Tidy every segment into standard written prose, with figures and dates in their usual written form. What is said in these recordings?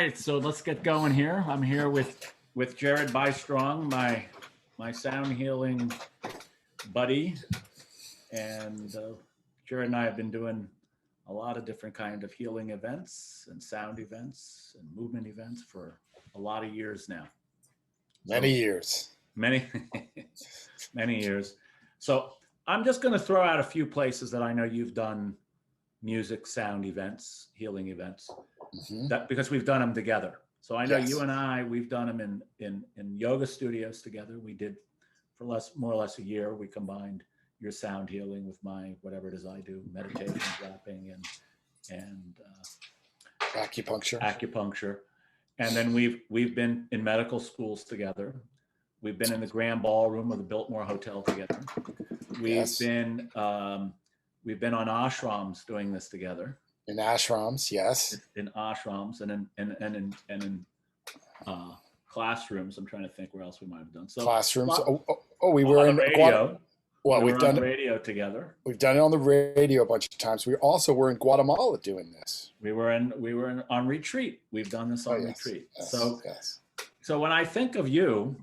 Right, so let's get going here. I'm here with Jared Bistrong, my sound healing buddy, and Jared and I have been doing a lot of different kind of healing events and sound events and movement events for a lot of years now. Many So years. many many years. So I'm just going to throw out a few places that I know you've done music, sound events, healing events Hmm. that because we've done them together. So I know you Yes. and I, we've done them in yoga studios together. We did for more or less a year. We combined your sound healing with my whatever it is I do, meditation, rapping, and Acupuncture. acupuncture. And then we've been in medical schools together. We've been in the Grand Ballroom of the Biltmore Hotel together. We've Yes. been um, we've been on ashrams doing this together, In ashrams. Yes. in ashrams and in uh, classrooms. I'm trying to think where else we might have done. So Classrooms. on We were the in radio, Well, we were on the radio together. we've done it on the radio a bunch of times. We also were in Guatemala doing this. We were on retreat. We've done this Oh on yes. retreat. Yes. So Yes. so when I think of you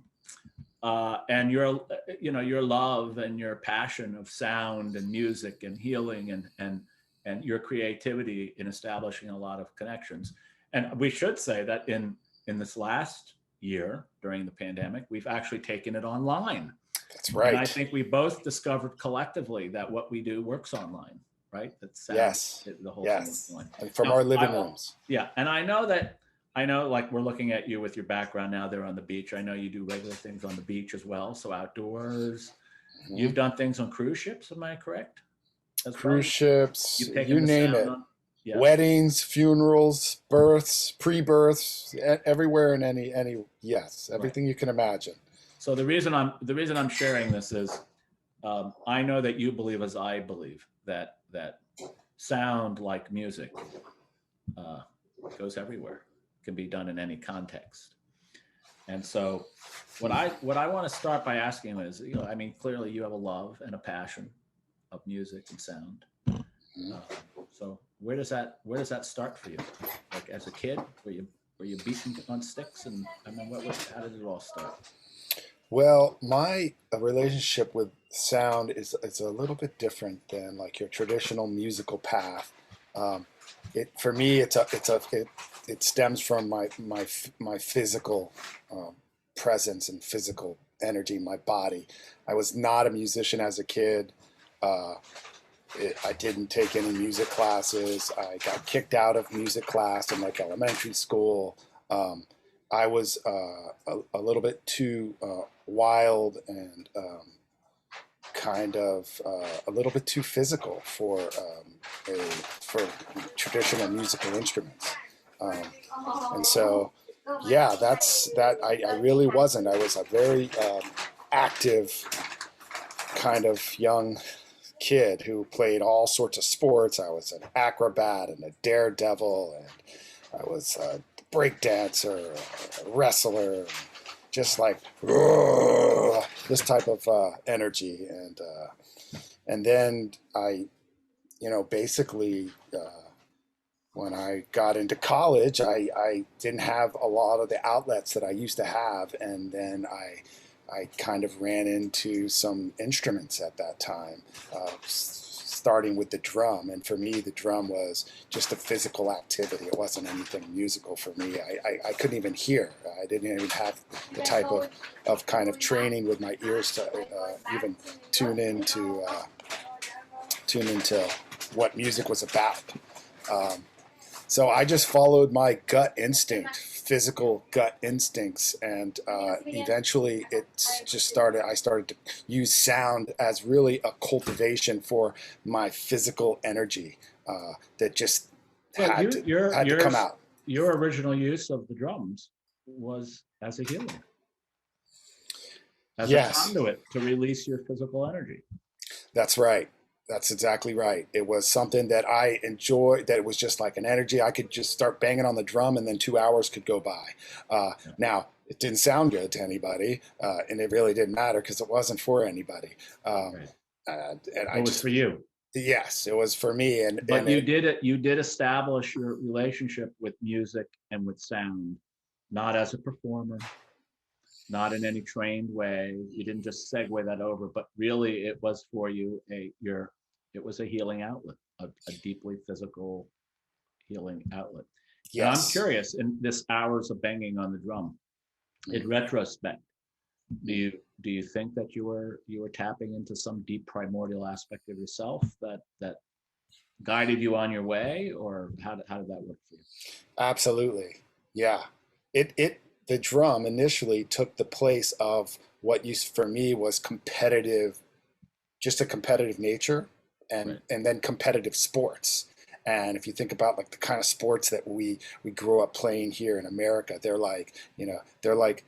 and your love and your passion of sound and music and healing and your creativity in establishing a lot of connections. And we should say that in this last year during the pandemic, we've actually taken it online. That's And I right. think we both discovered collectively that what we do works online, right? That sound, Yes. the whole thing works Yes. online. And from Now, our living rooms. yeah, and I know like we're looking at you with your background now there on the beach. I know you do regular things on the beach as well, so outdoors. Hmm. You've done things on cruise ships, am I correct? As Cruise well. ships. You've You taken the name sound it. on. Yeah. Weddings, funerals, births, pre-births, everywhere in any. Yes, Right. everything you can imagine. So the reason I'm sharing this is I know that you believe as I believe that sound like music uh, goes everywhere, can be done in any context. And so what I want to start by asking is, I mean, clearly you have a love and a passion of music and sound. Mhm. Uh, so where does that start for you? Like as a kid, were you beaten on sticks, and I mean, how did it all start? Well, my relationship with sound is a little bit different than like your traditional musical path. Um, it for me, it stems from my physical um, presence and physical energy, my body. I was not a musician as a kid. Uh, I didn't take any music classes. I got kicked out of music class in like elementary school. Um, I was a little bit too wild and kind of a little bit too physical for traditional musical instruments. Um, and so, yeah, that's that. I really wasn't. I was a very active kind of young kid who played all sorts of sports. I was an acrobat and a daredevil, and I was a breakdancer, a wrestler, just like this type of energy. And then basically, when I got into college, I didn't have a lot of the outlets that I used to have, and then I kind of ran into some instruments at that time, starting with the drum. And for me, the drum was just a physical activity. It wasn't anything musical for me. I couldn't even hear. I didn't even have the type of kind of training with my ears to even tune into tune into what music was about. Um, so I just followed my gut instinct, physical gut instincts, and eventually it's just started. I started to use sound as really a cultivation for my physical energy that just So had you to your had to come yours out. your original use of the drums was as a healing, as a Yes, conduit to release your physical energy. that's right. That's exactly right. It was something that I enjoyed, that it was just like an energy. I could just start banging on the drum and then 2 hours could go by. Yeah. Now, it didn't sound good to anybody, and it really didn't matter because it wasn't for anybody. Um, Right. and It I was just, for you. yes, it was for me. But you did it. You did establish your relationship with music and with sound, not as a performer, not in any trained way. You didn't just segue that over, but really it was for you it was a healing outlet, a deeply physical healing outlet. And I'm Yes. curious, in this hours of banging on the drum, in retrospect, do you think that you were tapping into some deep primordial aspect of yourself that guided you on your way, or how did that work for you? Absolutely. Yeah. The drum initially took the place of what used for me was competitive, just a competitive nature, Right. and then competitive sports. And if you think about like the kind of sports that we grew up playing here in America, they're like, they're like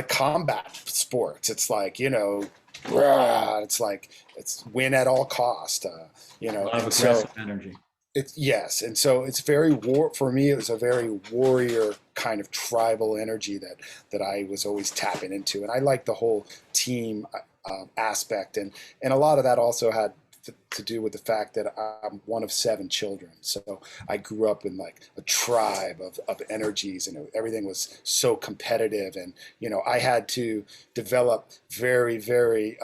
combat sports. It's like, rah, it's like it's win at all cost, A lot of and so aggressive energy. it's yes, and so it's very war for me. It was a very warrior kind of tribal energy that I was always tapping into, and I like the whole team aspect, and a lot of that also had to do with the fact that I'm one of 7 children. So I grew up in like a tribe of energies, and everything was so competitive, and I had to develop very very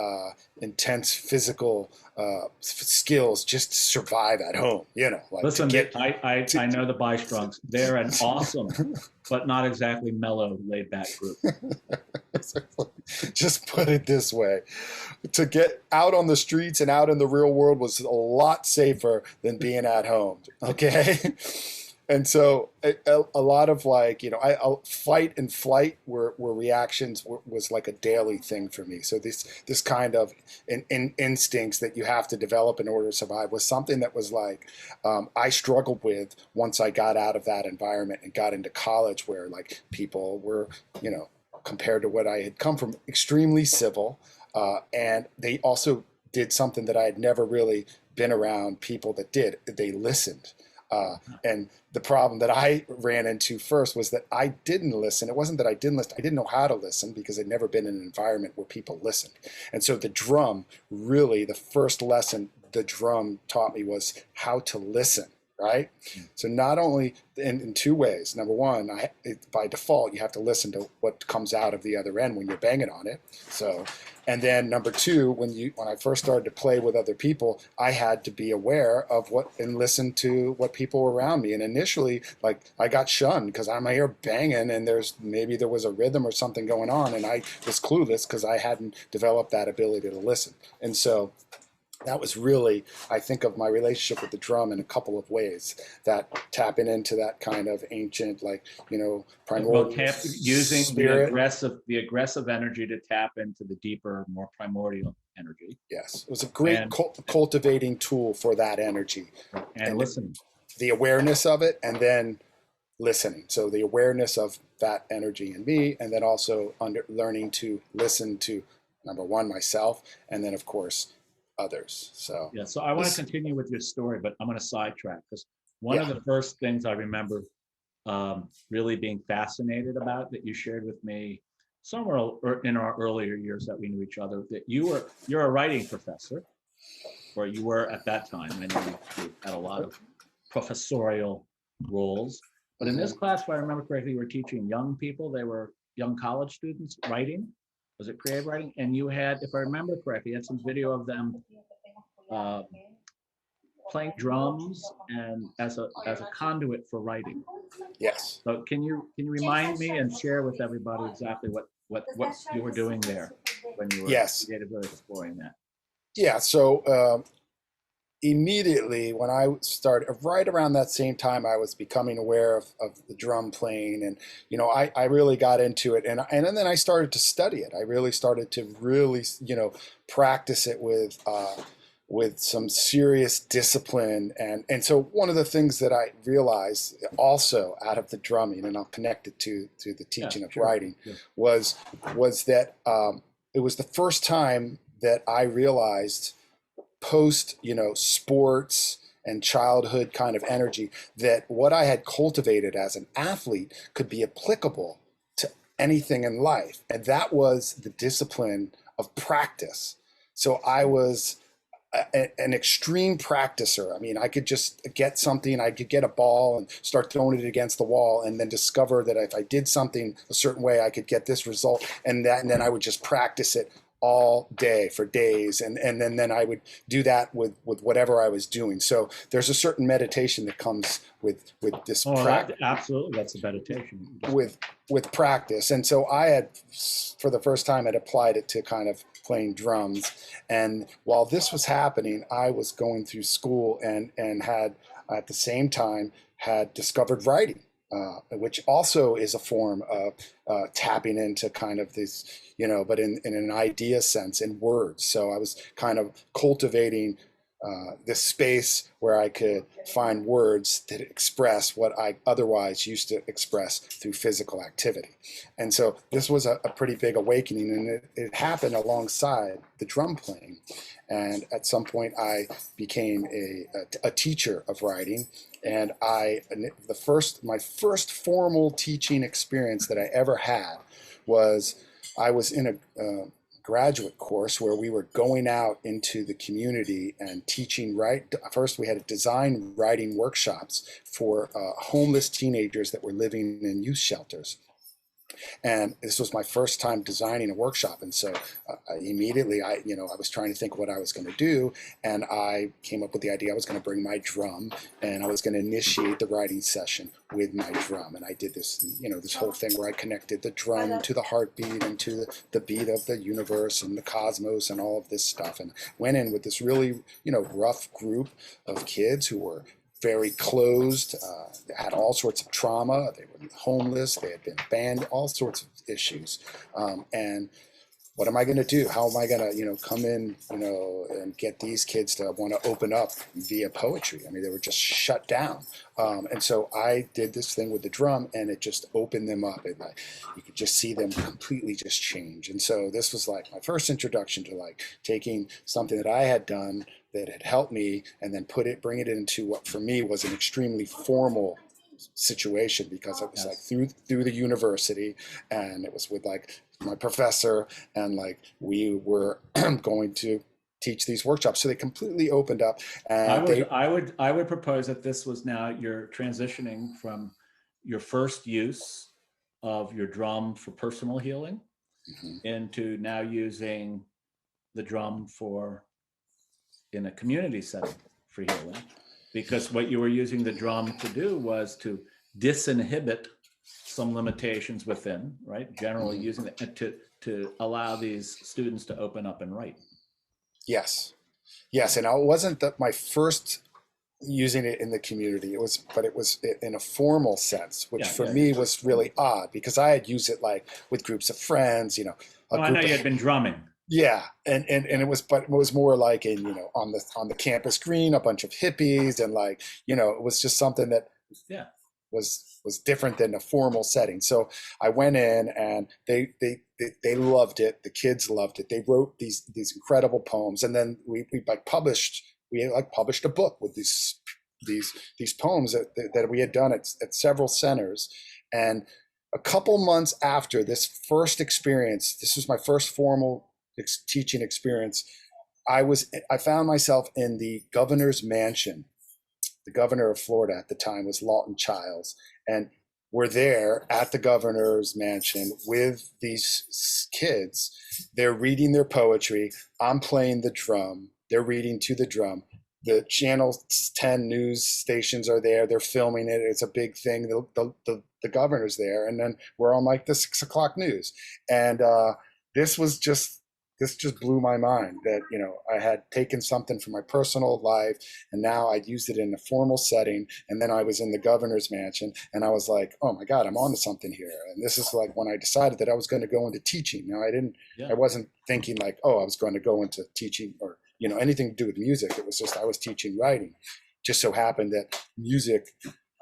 intense physical skills just to survive at home. Like Listen, I to, know the Bystrongs. They're an awesome, but not exactly mellow, laid back group. just put it this way, to get out on the streets and out in the real world was a lot safer than being at home. Okay. And so a lot of like, fight and flight were reactions was like a daily thing for me. So this kind of in instincts that you have to develop in order to survive was something that was like, I struggled with once I got out of that environment and got into college, where like people were, compared to what I had come from, extremely civil. And they also did something that I had never really been around people that did. They listened. And the problem that I ran into first was that I didn't listen. It wasn't that I didn't listen. I didn't know how to listen because I'd never been in an environment where people listened. And so the drum, really, the first lesson the drum taught me was how to listen. Right. So not only in 2 ways. Number one, by default, you have to listen to what comes out of the other end when you're banging on it. So, and then number 2, when I first started to play with other people, I had to be aware of and listen to what people were around me. And initially, like, I got shunned because I'm here banging, and maybe there was a rhythm or something going on, and I was clueless because I hadn't developed that ability to listen. And so that was really, I think of my relationship with the drum in a couple of ways, that tapping into that kind of ancient, like, primordial Using spirit. the aggressive energy to tap into the deeper, more primordial energy. Yes, it was a great cultivating tool for that energy. And listening. The awareness of it, and then listening. So the awareness of that energy in me, and then also learning to listen to, number one, myself, and then, of course, others. So yeah, so I want to continue with your story, but I'm going to sidetrack, because one of the first things I remember really being fascinated about that you shared with me somewhere in our earlier years that we knew each other, that you're a writing professor, or you were at that time. I know you had a lot of professorial roles, but in this class, if I remember correctly, you were teaching young people. They were young college students writing. Was it creative writing? And you had, if I remember correctly, you had some video of them playing drums and as a conduit for writing. Yes. So can you remind me and share with everybody exactly what you were doing there when you were creatively exploring that? Yeah. So immediately when I started, right around that same time, I was becoming aware of the drum playing, and I really got into it, and then I started to study it. I really started to practice it with some serious discipline, and so one of the things that I realized also out of the drumming, and I'll connect it to the teaching of writing, was that it was the first time that I realized, post sports and childhood kind of energy, that what I had cultivated as an athlete could be applicable to anything in life, and that was the discipline of practice. So I was an extreme practicer. I mean, I could just get something, I could get a ball and start throwing it against the wall, and then discover that if I did something a certain way, I could get this result, and then I would just practice it all day for days, and then I would do that with whatever I was doing. So there's a certain meditation that comes with this practice. Absolutely, that's a meditation With practice. And so I had, for the first time, had applied it to kind of playing drums. And while this was happening, I was going through school and had at the same time had discovered writing, which also is a form of tapping into kind of this, but in an idea sense, in words. So I was kind of cultivating this space where I could find words that express what I otherwise used to express through physical activity. And so this was a pretty big awakening, and it happened alongside the drum playing. And at some point I became a teacher of writing, and my first formal teaching experience that I ever had was I was in a graduate course where we were going out into the community and teaching. First, we had design writing workshops for homeless teenagers that were living in youth shelters. And this was my first time designing a workshop. And so immediately I was trying to think what I was going to do. And I came up with the idea I was going to bring my drum, and I was going to initiate the writing session with my drum. And I did this, this whole thing where I connected the drum to the heartbeat and to the beat of the universe and the cosmos and all of this stuff. And went in with this really, rough group of kids who were very closed, had all sorts of trauma. They were homeless. They had been banned, all sorts of issues. And what am I going to do? How am I going to, come in, and get these kids to want to open up via poetry? I mean, they were just shut down. And so I did this thing with the drum, and it just opened them up. And you could just see them completely just change. And so this was like my first introduction to taking something that I had done that had helped me, and then bring it into what for me was an extremely formal situation, because it was through the university, and it was with my professor, and we were going to teach these workshops. So they completely opened up. And I would propose that this was now you're transitioning from your first use of your drum for personal healing into now using the drum in a community setting for healing, because what you were using the drum to do was to disinhibit some limitations within, right? Generally using it to allow these students to open up and write. Yes. And it wasn't my first using it in the community. But it was in a formal sense, which for me was really odd, because I had used it with groups of friends, I know you had been drumming. Yeah, and it was more on the campus green, a bunch of hippies, and it was just something that was different than a formal setting. So I went in, and they loved it. The kids loved it. They wrote these incredible poems, and then we published a book with these poems that we had done at several centers. And a couple months after this first experience, this was my first formal teaching experience, I found myself in the governor's mansion. The governor of Florida at the time was Lawton Childs, and we're there at the governor's mansion with these kids. They're reading their poetry. I'm playing the drum. They're reading to the drum. The Channel 10 news stations are there. They're filming it. It's a big thing. The governor's there, and then we're on the 6 o'clock news. And this just blew my mind that, I had taken something from my personal life, and now I'd used it in a formal setting. And then I was in the governor's mansion, and I was like, oh my God, I'm onto something here. And this is when I decided that I was going to go into teaching. Now I wasn't thinking I was going to go into teaching or, anything to do with music. It was just, I was teaching writing. Just so happened that music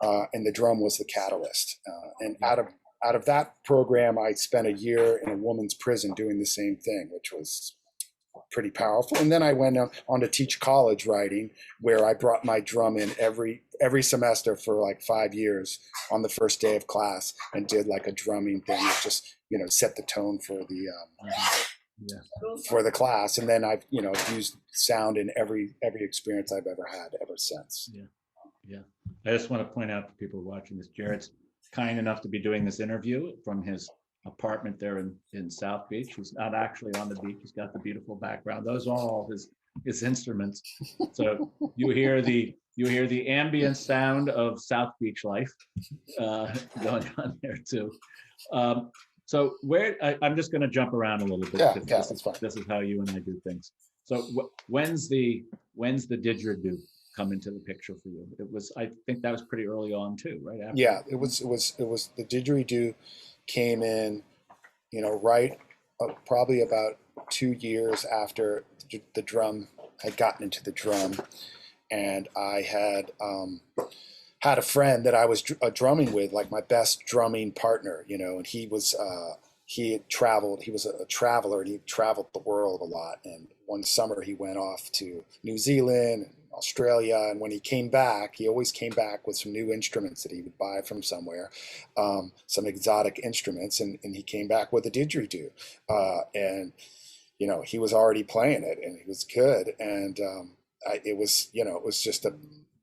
and the drum was the catalyst. And out of that program, I spent a year in a woman's prison doing the same thing, which was pretty powerful. And then I went on to teach college writing, where I brought my drum in every semester for 5 years on the first day of class, and did a drumming thing that just, set the tone for Yeah. for the class, and then I've used sound in every experience I've ever had ever since. Yeah. Yeah. I just want to point out to people watching this, Jared's kind enough to be doing this interview from his apartment there in South Beach. He's not actually on the beach. He's got the beautiful background. Those are all his instruments. So you hear the ambient sound of South Beach life going on there too. Um, so I'm just going to jump around a little bit Yeah, because that's fine. this is how you and I do things. So when's the didgeridoo come into the picture for you? It was, I think that was pretty early on too, right? After Yeah, it was the didgeridoo came in, right, probably about 2 years after the drum had gotten into the drum, and I had a friend that I was drumming with, like my best drumming partner, and he had traveled. He was a traveler, and he traveled the world a lot. And one summer he went off to New Zealand and Australia. And when he came back, he always came back with some new instruments that he would buy from somewhere, some exotic instruments. And he came back with a didgeridoo. And he was already playing it, and he was good. And it was just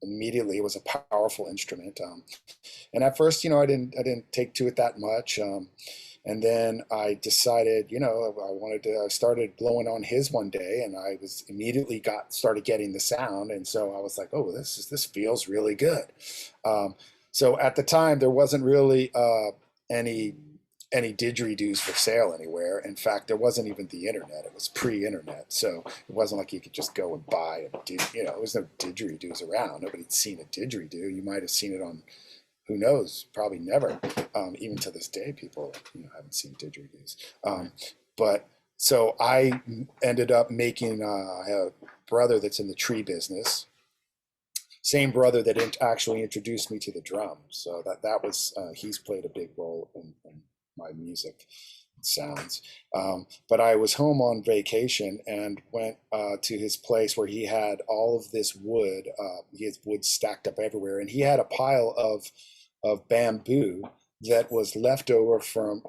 immediately it was a powerful instrument. And at first, I didn't take to it that much. And then I decided, I started blowing on his one day, and I was immediately started getting the sound. And so I was like, oh, this feels really good. So at the time, there wasn't really any didgeridoos for sale anywhere. In fact, there wasn't even the internet. It was pre-internet. So it wasn't like you could just go and buy there was no didgeridoos around. Nobody'd seen a didgeridoo. You might have seen it on, who knows, probably never. Even to this day, people haven't seen didgeridoos. But so I ended up making a brother that's in the tree business. Same brother that actually introduced me to the drum. So that was he's played a big role in my music sounds. But I was home on vacation and went to his place where he had all of this wood. He had wood stacked up everywhere, and he had a pile of bamboo that was left over from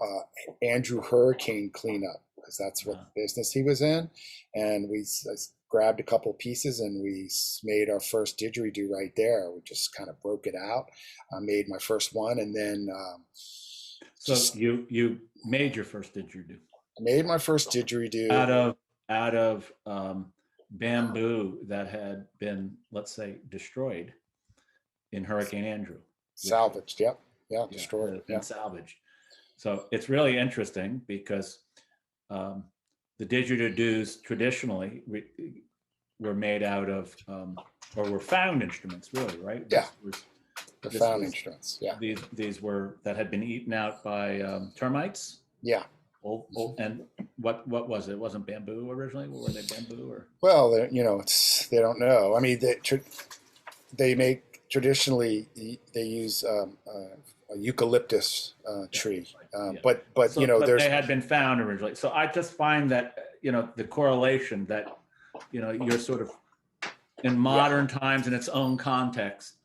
Andrew hurricane cleanup, because that's what business he was in. And I grabbed a couple pieces, and we made our first didgeridoo right there. We just kind of broke it out. I made my first one, and then so you made your first didgeridoo. I made my first didgeridoo out of bamboo that had been, let's say, destroyed in Hurricane Andrew. Salvaged, yep. Yeah, destroyed. And salvaged. So it's really interesting because the didgeridoos traditionally were made out of, or were found instruments, really, right? Yeah. The found instruments. Yeah. These were that had been eaten out by termites. Yeah. And what was it? It wasn't bamboo originally. Were they bamboo or? Well, they don't know. I mean, they make traditionally they use a eucalyptus tree, but they had been found originally. So I just find that the correlation that you're sort of in modern times in its own context.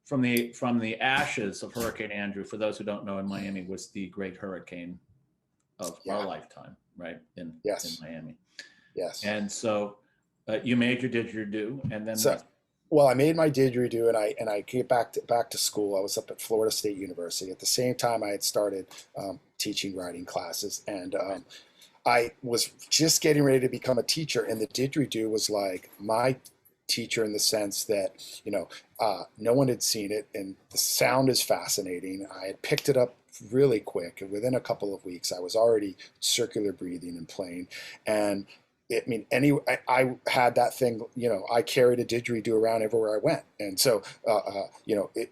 From the ashes of Hurricane Andrew, for those who don't know, in Miami was the great hurricane of our lifetime, right? In Miami. Yes. And so you made your didgeridoo, and then well, I made my didgeridoo, and I came back to school. I was up at Florida State University. At the same time, I had started teaching writing classes, and I was just getting ready to become a teacher, and the didgeridoo was like my teacher in the sense that no one had seen it, and the sound is fascinating. I had picked it up really quick, and within a couple of weeks I was already circular breathing and playing. And I had that thing, I carried a didgeridoo around everywhere I went. And so,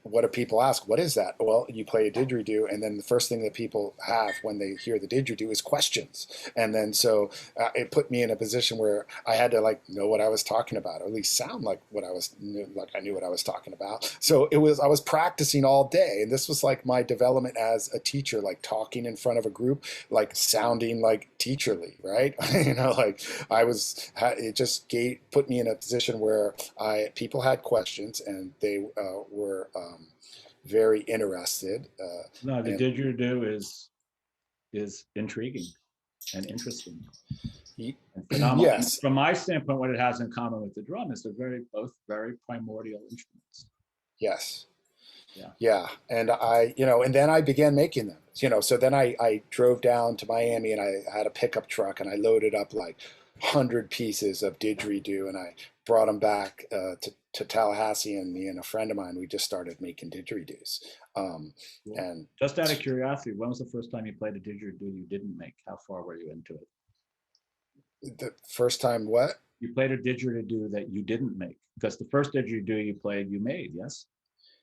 what do people ask? What is that? Well, you play a didgeridoo, and then the first thing that people have when they hear the didgeridoo is questions. And then so it put me in a position where I had to know what I was talking about, or at least sound like I knew what I was talking about. So I was practicing all day, and this was like my development as a teacher, like talking in front of a group, like sounding like teacherly, right? It just put me in a position where people had questions, and they were very interested. No, the didgeridoo is intriguing. and interesting Ye- and phenomenal. And Yes. from my standpoint, what it has in common with the drum is they're both very primordial instruments. Yes. Yeah. Yeah. And and then I began making them, so then I drove down to Miami and I had a pickup truck and I loaded up like 100 pieces of didgeridoo and I brought them back to Tallahassee, and me and a friend of mine, we just started making didgeridoos. Cool. And Just out of curiosity, when was the first time you played a didgeridoo you didn't make? How far were you into it? the first time, what? You played a didgeridoo that you didn't make because the first didgeridoo you played, you made, yes?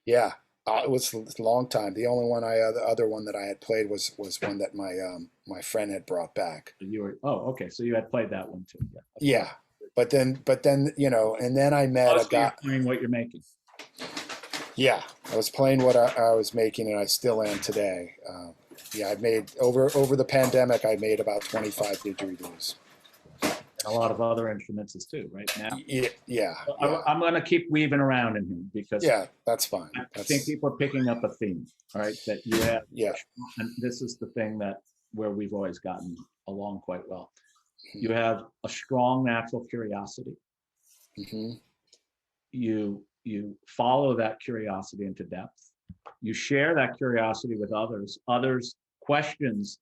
Yeah, it was a long time. The only one the other one that I had played was one that my friend had brought back. You were, oh, okay. So you had played that one too. Yeah. Of Yeah, course. but then and then I met a Mostly you're guy. playing what you're making. Yeah, I was playing what I was making, and I still am today. Yeah, I made over the pandemic. I made about 25 didgeridoos. And a lot of other instruments is too, right now. Yeah, yeah, So yeah, I'm going to keep weaving around in here because yeah. That's fine. I think people are picking up a theme, all right? That you have, Yeah. and this is the thing that where we've always gotten along quite well. Hmm. You have a strong natural curiosity. Hmm. You follow that curiosity into depth. You share that curiosity with others. Others' questions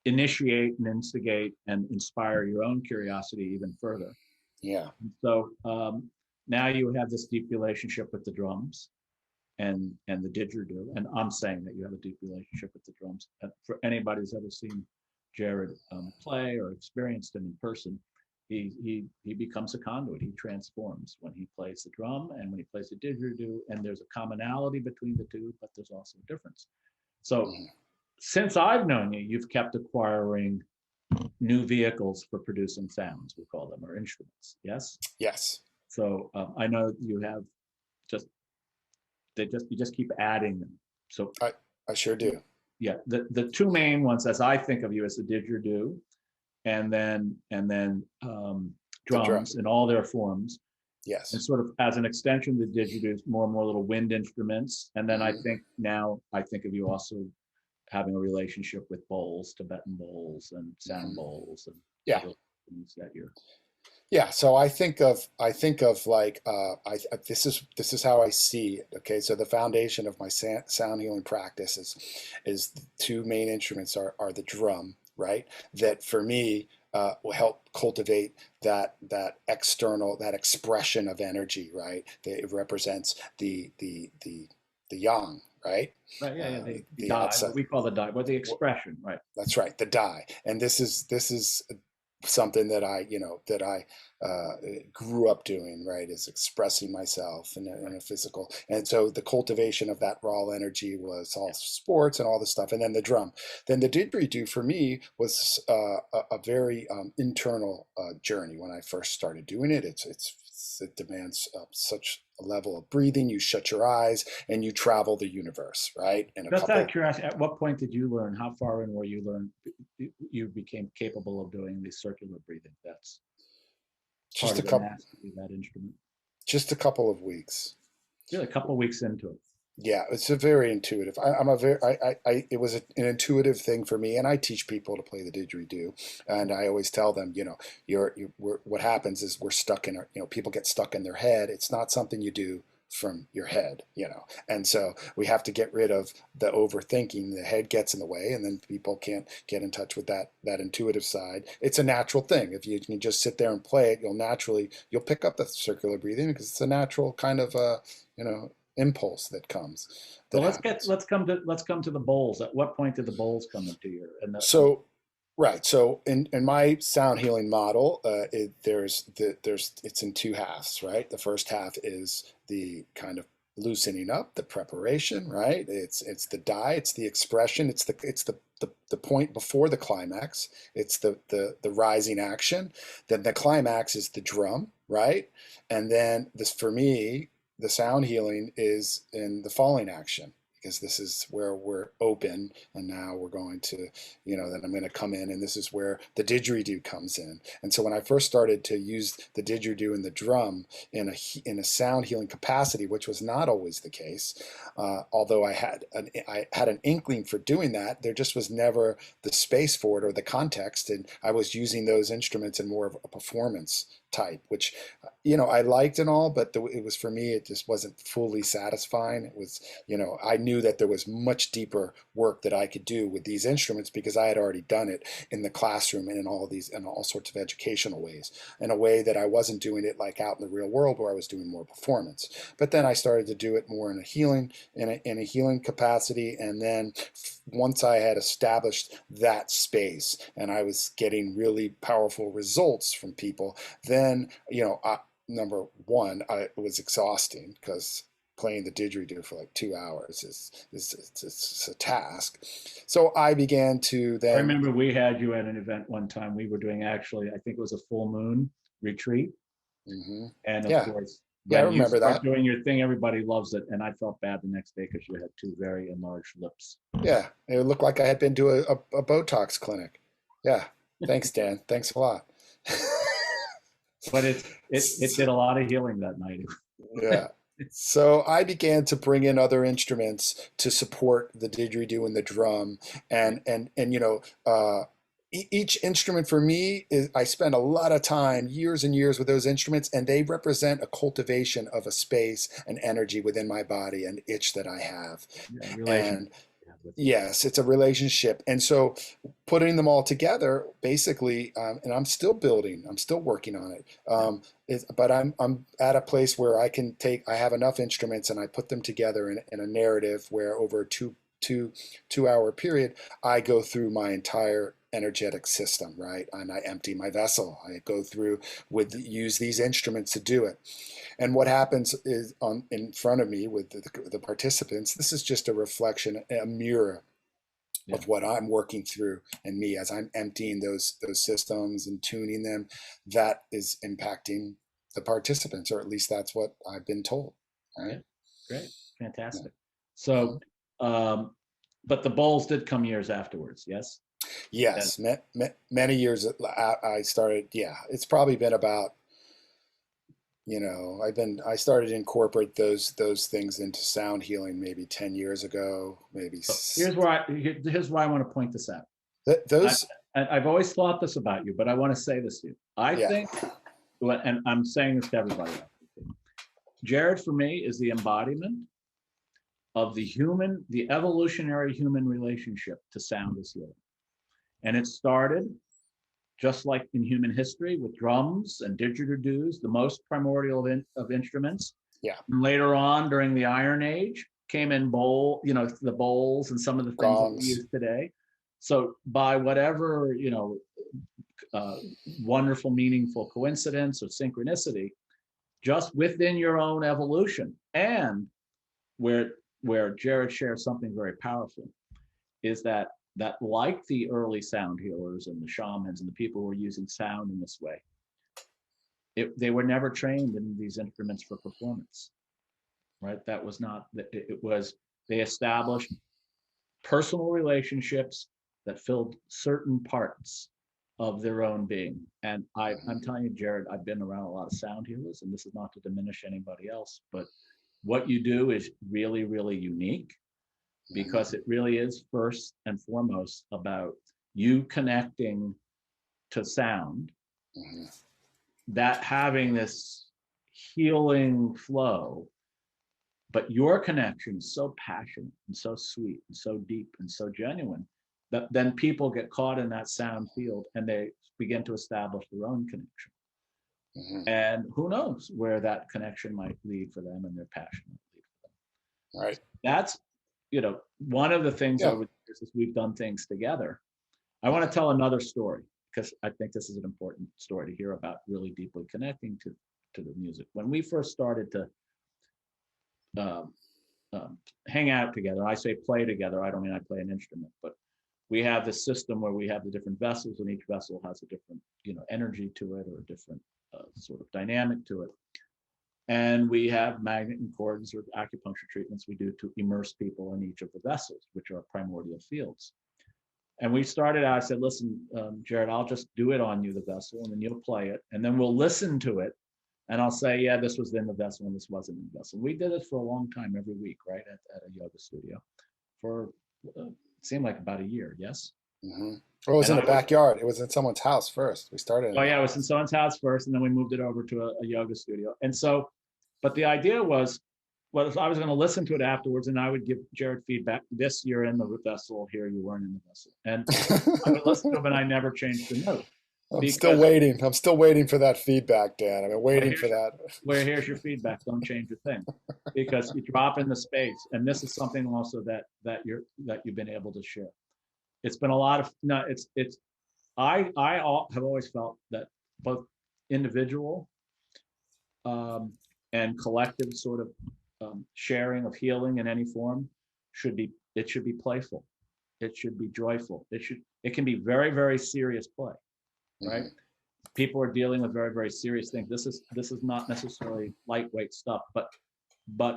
initiate and instigate and inspire your own curiosity even further. Yeah. So now you have this deep relationship with the drums and the didgeridoo. And I'm saying that you have a deep relationship with the drums. For anybody who's ever seen Jared play or experienced him in person, he becomes a conduit. He transforms when he plays the drum and when he plays the didgeridoo. And there's a commonality between the two, but there's also a difference. So since I've known you, you've kept acquiring new vehicles for producing sounds, we call them, or instruments. Yes. Yes. So I know you have just you just keep adding them. So I sure do. yeah, the two main ones, as I think of you, as the didgeridoo, and then The drum. drums in all their forms, Yes. and sort of as an extension of the didgeridoo, more and more little wind instruments. And then I think of you also having a relationship with bowls, Tibetan bowls, and sound bowls, and Yeah. other things that you're. Yeah, so I think of like this is how I see it. Okay, so the foundation of my sound healing practice is the two main instruments are the drum, right? That for me will help cultivate that external, that expression of energy, right? That it represents the yang, right? Right, yeah, the die, outside. what we call the die, but the expression, right? That's right, the die, and this is something that I grew up doing, right, is expressing myself in a physical. And so the cultivation of that raw energy was all sports and all this stuff. And then the drum. Then the didgeridoo for me was a very internal journey when I first started doing it. It demands such a level of breathing. You shut your eyes and you travel the universe, right? And Just out of curiosity, at what point did you learn? How far in were you learn? You became capable of doing the circular breathing. That's part of the mastery of that instrument. Just a couple of weeks. Really, a couple of weeks into it. Yeah, it's a very intuitive. It was an intuitive thing for me, and I teach people to play the didgeridoo, and I always tell them, what happens is we're stuck in people get stuck in their head. It's not something you do from your head, and so we have to get rid of the overthinking. The head gets in the way, and then people can't get in touch with that intuitive side. It's a natural thing. If you can just sit there and play it, you'll pick up the circular breathing because it's a natural kind of impulse that comes. Well, let's come to the bowls. At what point did the bowls come into your? Right. So in my sound healing model, it's in two halves, right? The first half is the kind of loosening up, the preparation, right? It's the die, it's the expression, it's the point before the climax. It's the rising action. Then the climax is the drum, right? And then this, for me, the sound healing is in the falling action. because this is where we're open, and now we're going to, then I'm going to come in, and this is where the didgeridoo comes in. And so when I first started to use the didgeridoo and the drum in a sound healing capacity, which was not always the case, although I had an inkling for doing that, there just was never the space for it or the context, and I was using those instruments in more of a performance type, which I liked and all, but it was, for me, it just wasn't fully satisfying. It was, I knew that there was much deeper work that I could do with these instruments because I had already done it in the classroom and in all sorts of educational ways, in a way that I wasn't doing it like out in the real world where I was doing more performance. But then I started to do it more in a healing capacity, and then once I had established that space and I was getting really powerful results from people, then number one, it was exhausting because playing the didgeridoo for like 2 hours is a task. So I began to I then. remember we had you at an event one time. We were doing, actually, I think it was a full moon retreat. Mm-hmm. And of Yeah, course, yeah, I when you remember start that. doing your thing, everybody loves it. And I felt bad the next day because you had two very enlarged lips. Yeah, it looked like I had been to a Botox clinic. Yeah, thanks, Dan. Thanks a lot. But it did a lot of healing that night. Yeah. So I began to bring in other instruments to support the didgeridoo and the drum, and each instrument for me is, I spend a lot of time, years and years, with those instruments, and they represent a cultivation of a space and energy within my body, an itch that I have. Yeah, relationship. And yes, it's a relationship. And so putting them all together, basically, and I'm still building, I'm still working on it. But I'm at a place where I have enough instruments, and I put them together in a narrative where over a two hour period, I go through my entire energetic system, right? And I empty my vessel. I go through use these instruments to do it. And what happens is, in front of me with the participants, this is just a reflection, a mirror of what I'm working through in me as I'm emptying those systems and tuning them. That is impacting the participants, or at least that's what I've been told. Yeah, Right? great, Yeah. fantastic. Mm-hmm. So, but the bowls did come years afterwards, yes? And Yes, many years I started. Yeah, it's probably been about, I started to incorporate those things into sound healing maybe 10 years ago, maybe. here's why I want to point this out. I, Those. I've always thought this about you, but I want to say this to you. I Yeah. think, and I'm saying this to everybody, Jared, for me, is the embodiment of the evolutionary human relationship to sound as healing. And it started just like in human history with drums and didgeridoos, the most primordial of instruments. Yeah. And later on, during the Iron Age, came in the bowls and some of the things that we Gongs. use today. So by whatever, wonderful, meaningful coincidence or synchronicity, just within your own evolution, and where Jared shares something very powerful, is that like the early sound healers and the shamans and the people who were using sound in this way, they were never trained in these instruments for performance, right? That was not, it was, they established personal relationships that filled certain parts of their own being. And I'm telling you, Jared, I've been around a lot of sound healers, and this is not to diminish anybody else, but what you do is really, really unique, because it really is first and foremost about you connecting to sound, Mm-hmm. that having this healing flow, but your connection is so passionate and so sweet and so deep and so genuine that then people get caught in that sound field and they begin to establish their own connection. Mm-hmm. And who knows where that connection might lead for them and their passion might lead for them. Right. That's, one of the things Yeah. over the years is we've done things together. I want to tell another story because I think this is an important story to hear about, really deeply connecting to the music. When we first started to um, hang out together, I say play together, I don't mean I play an instrument, but we have this system where we have the different vessels, and each vessel has a different energy to it, or a different sort of dynamic to it. And we have magnet and cords or acupuncture treatments we do to immerse people in each of the vessels, which are primordial fields. And we started out, I said, listen, Jared, I'll just do it on you, the vessel, and then you'll play it. And then we'll listen to it. And I'll say, yeah, this was in the vessel and this wasn't in the vessel. We did it for a long time, every week, right, at a yoga studio for it seemed like about a year, yes? Mm-hmm. Well, it was And in I the was, backyard. It was in someone's house first. We started in oh, the yeah, it was in house. someone's house first, and then we moved it over to a yoga studio. And so, but the idea was, well, I was going to listen to it afterwards, and I would give Jared feedback. This, you're in the vessel. Here, you weren't in the vessel. And I would listen to him, and I never changed the note I'm still because waiting. I'm still waiting for that feedback, Dan. I've been well, waiting for that. here's your feedback. Don't change a thing, because you drop in the space, and this is something also that you've been able to share. It's been a lot of no. It's have always felt that both individual and collective sort of sharing of healing in any form should be playful. It should be joyful. It can be very, very serious play, right? Mm-hmm. People are dealing with very, very serious things. This is not necessarily lightweight stuff, but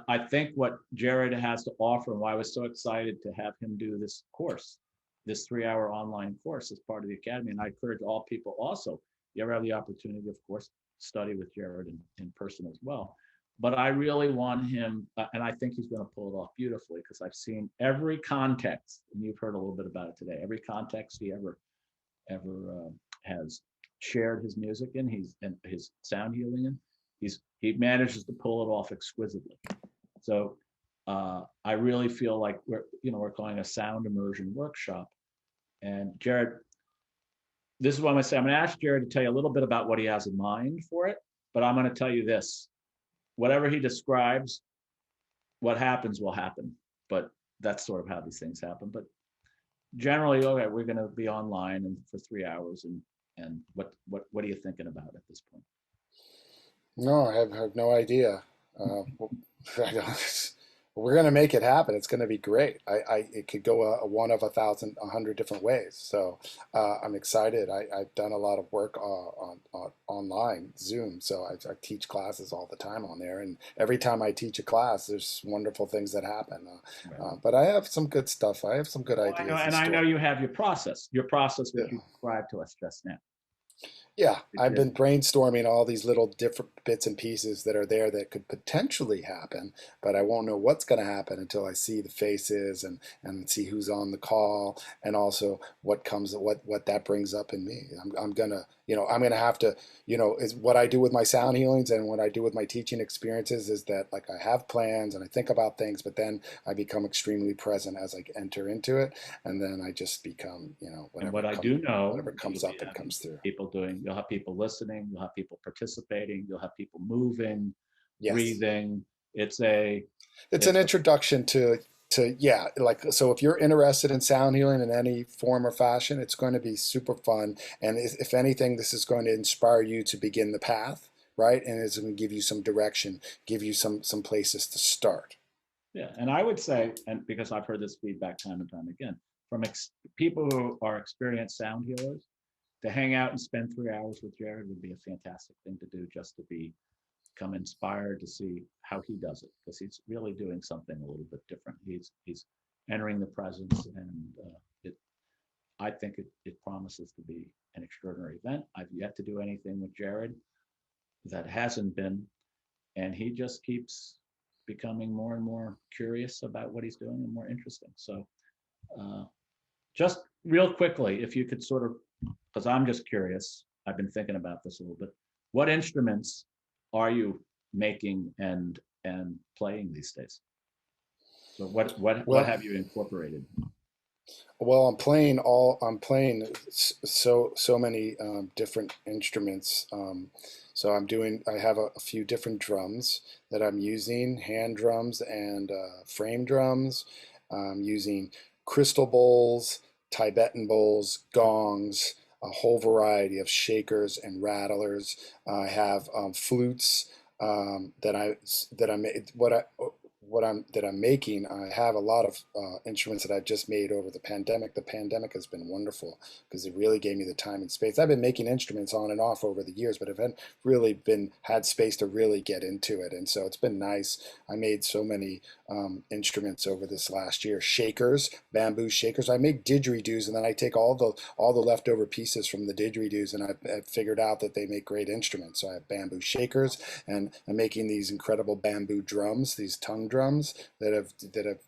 I think what Jared has to offer, and why I was so excited to have him do this course, this 3-hour online course as part of the academy. And I encourage all people also, if you ever have the opportunity, of course, study with Jared in person as well. But I really want him, and I think he's going to pull it off beautifully, because I've seen every context, and you've heard a little bit about it today, every context he ever has shared his music in, and his sound healing in, he manages to pull it off exquisitely. So I really feel like we're calling a sound immersion workshop. And Jared, this is what I'm going to say. I'm going to ask Jared to tell you a little bit about what he has in mind for it, but I'm going to tell you this: whatever he describes, what happens will happen. But that's sort of how these things happen. But generally, okay, we're going to be online and for 3 hours, and what are you thinking about at this point? No, I have no idea. We're going to make it happen. It's going to be great. It could go a one of 1,100 different ways. So I'm excited. I've done a lot of work on online Zoom. So I teach classes all the time on there, and every time I teach a class, there's wonderful things that happen. Right. But I have some good stuff. I have some good Well, ideas in I know store. you have your process Yeah. which you described to us just now. Yeah, I've Is been brainstorming all these little different bits and pieces that are there that could potentially happen, but I won't know what's going to happen until I see the faces and see who's on the call, and also what that brings up in me. I'm gonna I'm gonna have to is what I do with my sound healings and what I do with my teaching experiences is that, like, I have plans and I think about things, but then I become extremely present as I enter into it, and then I just become and what I do know, whatever comes up and comes through. you'll have people listening, you'll have people participating, you'll have people moving, Yes. breathing. It's It's an introduction to yeah, like, so if you're interested in sound healing in any form or fashion, it's going to be super fun, and if anything, this is going to inspire you to begin the path, right? And it's going to give you some direction, give you some places to start. yeah, and I would say, and because I've heard this feedback time and time again from people who are experienced sound healers, to hang out and spend 3 hours with Jared would be a fantastic thing to do, just to become inspired to see how he does it, because he's really doing something a little bit different. He's entering the presence, and I think it promises to be an extraordinary event. I've yet to do anything with Jared that hasn't been, and he just keeps becoming more and more curious about what he's doing and more interesting. So uh, just real quickly, if you could sort of, because I'm just curious, I've been thinking about this a little bit. What instruments are you making and playing these days? So what Well, have you incorporated? well, I'm playing so many different instruments. So I have a few different drums that I'm using, hand drums and frame drums. I'm using crystal bowls, Tibetan bowls, gongs, a whole variety of shakers and rattlers. I have flutes that I made. that I'm making, I have a lot of instruments that I've just made over the pandemic. The pandemic has been wonderful because it really gave me the time and space. I've been making instruments on and off over the years, but I haven't really been had space to really get into it, and so it's been nice. I made so many instruments over this last year. Shakers, bamboo shakers. I make didgeridoos, and then I take all the leftover pieces from the didgeridoos, and I've figured out that they make great instruments. So I have bamboo shakers, and I'm making these incredible bamboo drums, these tongue drums that have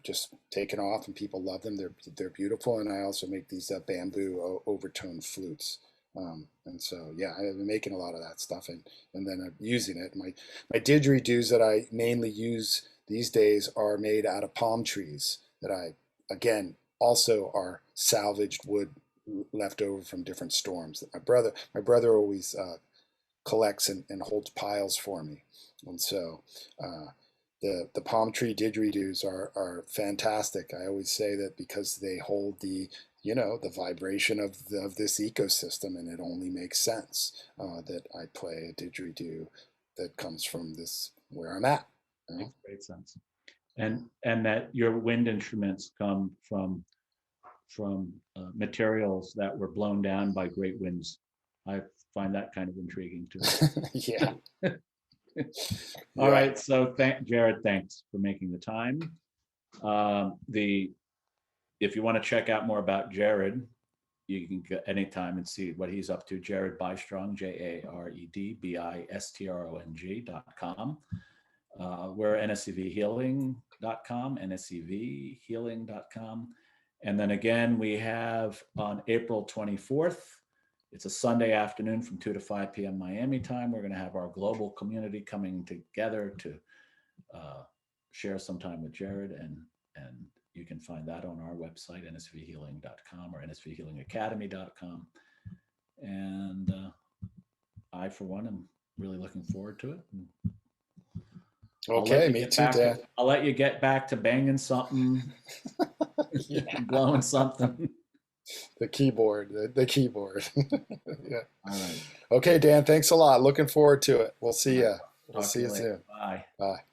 just taken off, and people love them. They're beautiful, and I also make these bamboo overtone flutes. And so yeah, I've been making a lot of that stuff, and then I'm using it. My didgeridoos that I mainly use these days are made out of palm trees that I again also are salvaged wood left over from different storms. That my brother always collects and holds piles for me, and so the palm tree didgeridoos are fantastic. I always say that because they hold the vibration of this ecosystem, and it only makes sense that I play a didgeridoo that comes from this where I'm at. You know? Makes great sense. And that your wind instruments come from materials that were blown down by great winds. I find that kind of intriguing too. Yeah. All Yeah. right, so Jared, thanks for making the time. If you want to check out more about Jared, you can go anytime and see what he's up to. Jared Bistrong, JaredBistrong.com. We're nscvhealing.com, nscvhealing.com. And then again, we have on April 24th, it's a Sunday afternoon from 2 to 5 p.m. Miami time. We're going to have our global community coming together to share some time with Jared. And you can find that on our website, nsvhealing.com or nsvhealingacademy.com. And I, for one, am really looking forward to it. Okay, me too, Dan. I'll let you get back to banging something, Yeah. blowing something. The keyboard. Yeah. All right. Okay, Dan, thanks a lot. Looking forward to it. We'll see you. We'll Talk see to you later. soon. Bye. Bye.